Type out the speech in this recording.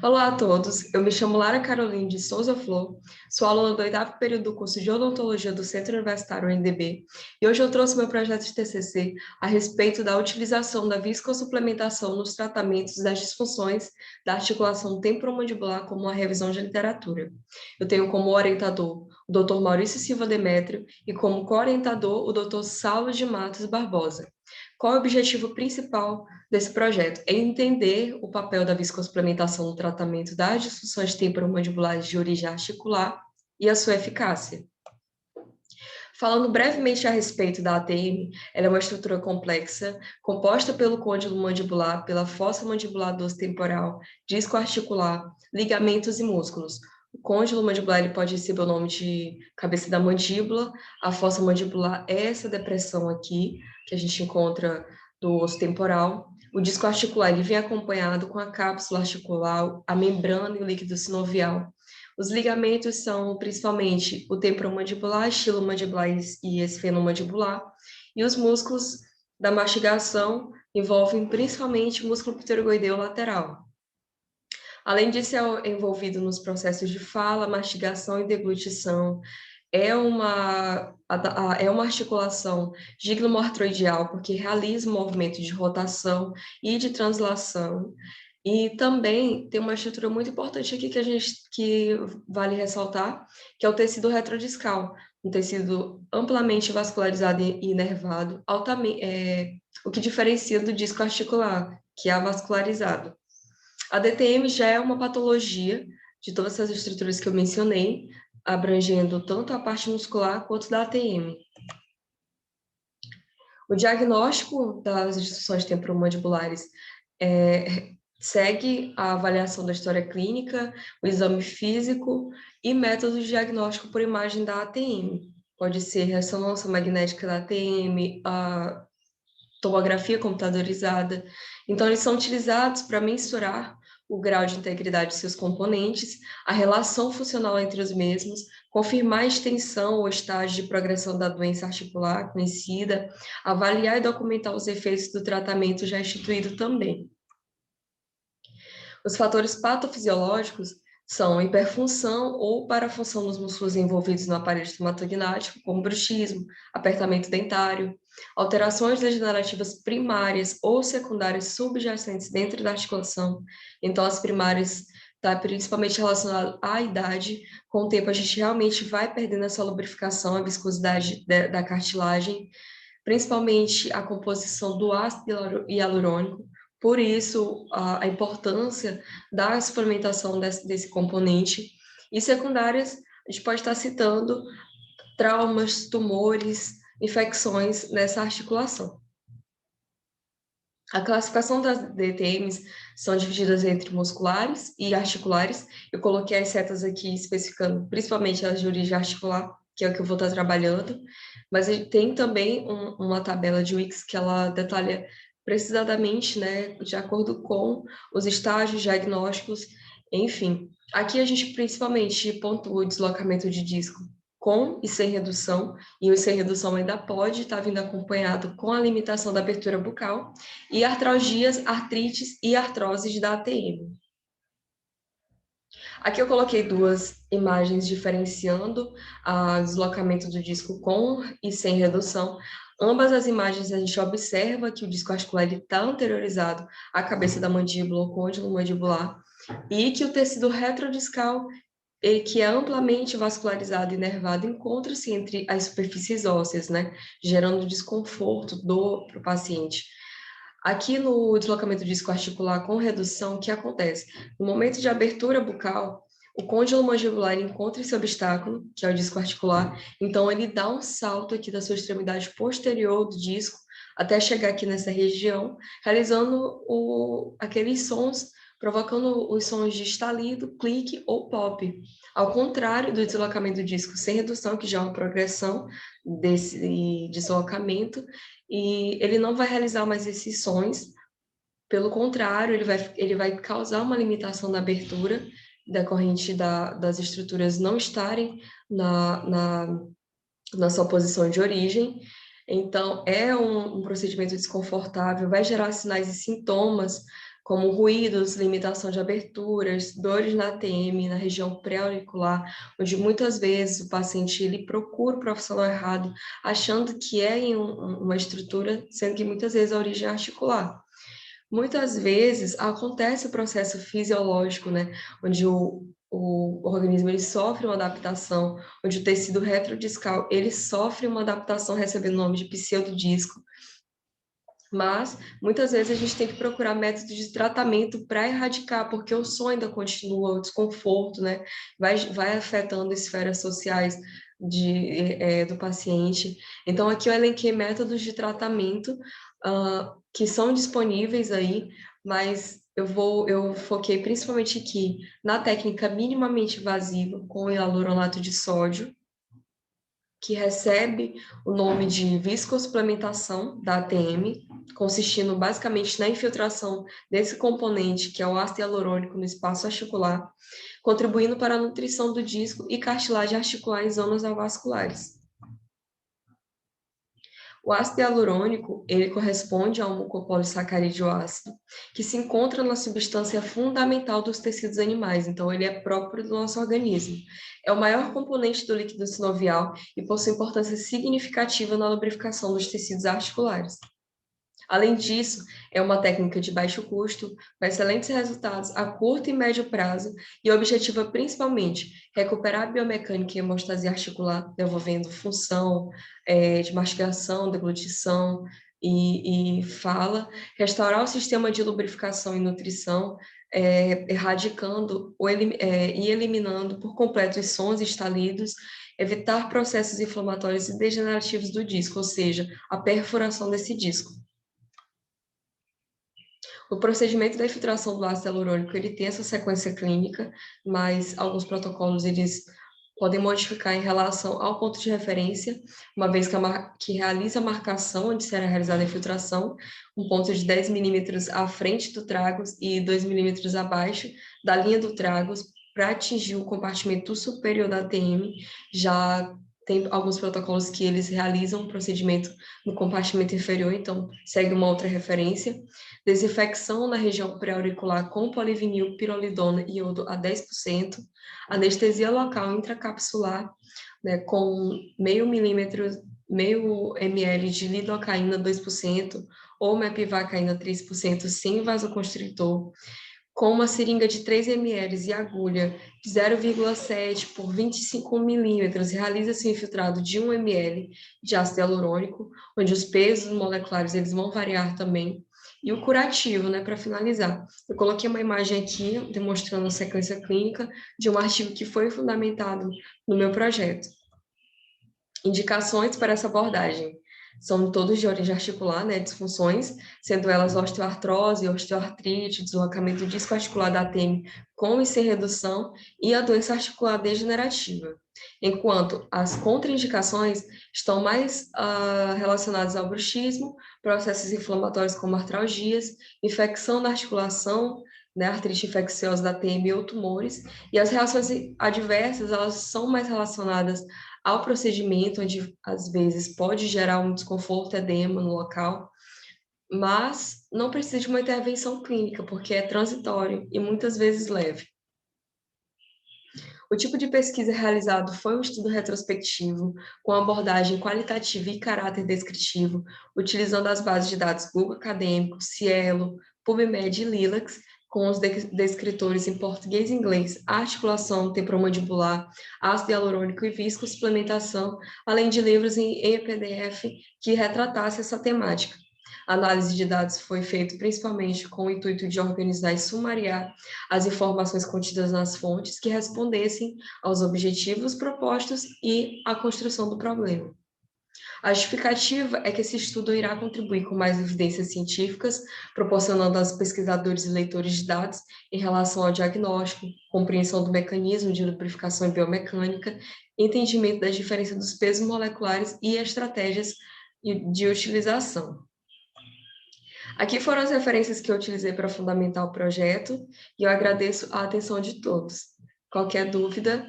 Olá a todos, eu me chamo Lara Caroline de Souza Flor, sou aluna do oitavo período do curso de Odontologia do Centro Universitário UNDB e hoje eu trouxe meu projeto de TCC a respeito da utilização da viscosupplementação nos tratamentos das disfunções da articulação temporomandibular como uma revisão de literatura. Eu tenho como orientador o Dr. Maurício Silva Demétrio e como co-orientador o Dr. Saulo de Matos Barbosa. Qual é o objetivo principal desse projeto? É entender o papel da viscosupplementação no tratamento das disfunções temporomandibulares de origem articular e a sua eficácia. Falando brevemente a respeito da ATM, ela é uma estrutura complexa, composta pelo côndilo mandibular, pela fossa mandibular dorsal-temporal, disco articular, ligamentos e músculos. O côndilo mandibular ele pode receber o nome de cabeça da mandíbula, a fossa mandibular é essa depressão aqui, que a gente encontra do osso temporal. O disco articular ele vem acompanhado com a cápsula articular, a membrana e o líquido sinovial. Os ligamentos são principalmente o temporomandibular, estilomandibular e esfenomandibular, e os músculos da mastigação envolvem principalmente o músculo pterygoideu lateral. Além disso, é envolvido nos processos de fala, mastigação e deglutição. É uma articulação gigmoartroidial, porque realiza um movimento de rotação e de translação. E também tem uma estrutura muito importante aqui que vale ressaltar, que é o tecido retrodiscal, um tecido amplamente vascularizado e inervado, o que diferencia do disco articular, que é avascularizado. A DTM já é uma patologia de todas essas estruturas que eu mencionei, abrangendo tanto a parte muscular quanto da ATM. O diagnóstico das disfunções temporomandibulares segue a avaliação da história clínica, o exame físico e métodos de diagnóstico por imagem da ATM. Pode ser ressonância magnética da ATM, a tomografia computadorizada. Então, eles são utilizados para mensurar o grau de integridade de seus componentes, a relação funcional entre os mesmos, confirmar a extensão ou estágio de progressão da doença articular conhecida, avaliar e documentar os efeitos do tratamento já instituído também. Os fatores patofisiológicos são hiperfunção ou parafunção dos músculos envolvidos no aparelho estomatognático, como bruxismo, apertamento dentário, alterações degenerativas primárias ou secundárias subjacentes dentro da articulação. Então, as primárias está principalmente relacionado à idade. Com o tempo, a gente realmente vai perdendo essa lubrificação, a viscosidade da cartilagem, principalmente a composição do ácido hialurônico. Por isso, a importância da suplementação desse componente. E secundárias, a gente pode estar citando traumas, tumores, infecções nessa articulação. A classificação das DTMs são divididas entre musculares e articulares. Eu coloquei as setas aqui especificando principalmente as de origem articular, que é o que eu vou estar trabalhando, mas tem também uma tabela de Wix que ela detalha precisamente, né, de acordo com os estágios diagnósticos, enfim. Aqui a gente principalmente pontua o deslocamento de disco com e sem redução, e o sem redução ainda pode estar vindo acompanhado com a limitação da abertura bucal, e artralgias, artrites e artroses da ATM. Aqui eu coloquei duas imagens diferenciando o deslocamento do disco com e sem redução. Ambas as imagens a gente observa que o disco articular está anteriorizado à cabeça da mandíbula ou côndilo mandibular e que o tecido retrodiscal, que é amplamente vascularizado e inervado, encontra-se entre as superfícies ósseas, né, gerando desconforto, dor para o paciente. Aqui no deslocamento disco articular com redução, o que acontece? No momento de abertura bucal, o côndilo mandibular encontra esse obstáculo, que é o disco articular, então ele dá um salto aqui da sua extremidade posterior do disco, até chegar aqui nessa região, realizando aqueles sons, provocando os sons de estalido, clique ou pop. Ao contrário do deslocamento do disco sem redução, que já é uma progressão desse deslocamento, e ele não vai realizar mais esses sons, pelo contrário, ele vai causar uma limitação na abertura decorrente das estruturas não estarem na sua posição de origem. Então, é um procedimento desconfortável, vai gerar sinais e sintomas, como ruídos, limitação de aberturas, dores na ATM, na região pré-auricular, onde muitas vezes o paciente ele procura o profissional errado, achando que é em uma estrutura, sendo que muitas vezes a origem é articular. Muitas vezes acontece o processo fisiológico, né, onde o organismo ele sofre uma adaptação, onde o tecido retrodiscal ele sofre uma adaptação recebendo o nome de pseudodisco, mas muitas vezes a gente tem que procurar métodos de tratamento para erradicar, porque o som ainda continua, o desconforto, né, vai afetando esferas sociais do paciente. Então, aqui eu elenquei métodos de tratamento que são disponíveis aí, mas eu foquei principalmente aqui na técnica minimamente invasiva com hialuronato de sódio, que recebe o nome de viscosuplementação da ATM, consistindo basicamente na infiltração desse componente, que é o ácido hialurônico no espaço articular, contribuindo para a nutrição do disco e cartilagem articular em zonas avasculares. O ácido hialurônico, ele corresponde a um mucopolissacarídeo ácido, que se encontra na substância fundamental dos tecidos animais, então ele é próprio do nosso organismo. É o maior componente do líquido sinovial e possui importância significativa na lubrificação dos tecidos articulares. Além disso, é uma técnica de baixo custo, com excelentes resultados a curto e médio prazo e objetiva principalmente recuperar a biomecânica e hemostasia articular, desenvolvendo função de mastigação, deglutição e fala, restaurar o sistema de lubrificação e nutrição, erradicando e eliminando por completo os sons estalidos, evitar processos inflamatórios e degenerativos do disco, ou seja, a perfuração desse disco. O procedimento da infiltração do ácido hialurônico, ele tem essa sequência clínica, mas alguns protocolos, eles podem modificar em relação ao ponto de referência, uma vez que realiza a marcação onde será realizada a infiltração, um ponto de 10 milímetros à frente do tragus e 2 milímetros abaixo da linha do tragus, para atingir o compartimento superior da ATM. Já tem alguns protocolos que eles realizam o procedimento no compartimento inferior, então segue uma outra referência. Desinfecção na região pré-auricular com polivinil, pirolidona e iodo a 10%, anestesia local intracapsular, né, com meio ml de lidocaína 2%, ou mepivacaína 3% sem vasoconstritor, com uma seringa de 3 ml e agulha de 0,7 por 25 milímetros, realiza-se o infiltrado de 1 ml de ácido hialurônico, onde os pesos moleculares eles vão variar também, e o curativo, né, para finalizar. Eu coloquei uma imagem aqui demonstrando a sequência clínica de um artigo que foi fundamentado no meu projeto. Indicações para essa abordagem são todos de origem articular, né, disfunções, sendo elas osteoartrose, osteoartrite, deslocamento discoarticular da ATM com e sem redução e a doença articular degenerativa. Enquanto as contraindicações estão mais relacionadas ao bruxismo, processos inflamatórios como artralgias, infecção da articulação, né, artrite infecciosa da ATM ou tumores, e as reações adversas, elas são mais relacionadas ao procedimento, onde às vezes pode gerar um desconforto, edema no local, mas não precisa de uma intervenção clínica, porque é transitório e muitas vezes leve. O tipo de pesquisa realizado foi um estudo retrospectivo, com abordagem qualitativa e caráter descritivo, utilizando as bases de dados Google Acadêmico, Cielo, PubMed e Lilacs, com os descritores em português e inglês, articulação temporomandibular, ácido hialurônico e viscosuplementação, além de livros em PDF que retratassem essa temática. A análise de dados foi feita principalmente com o intuito de organizar e sumariar as informações contidas nas fontes que respondessem aos objetivos propostos e à construção do problema. A justificativa é que esse estudo irá contribuir com mais evidências científicas, proporcionando aos pesquisadores e leitores de dados em relação ao diagnóstico, compreensão do mecanismo de lubrificação e biomecânica, entendimento das diferenças dos pesos moleculares e estratégias de utilização. Aqui foram as referências que eu utilizei para fundamentar o projeto e eu agradeço a atenção de todos. Qualquer dúvida,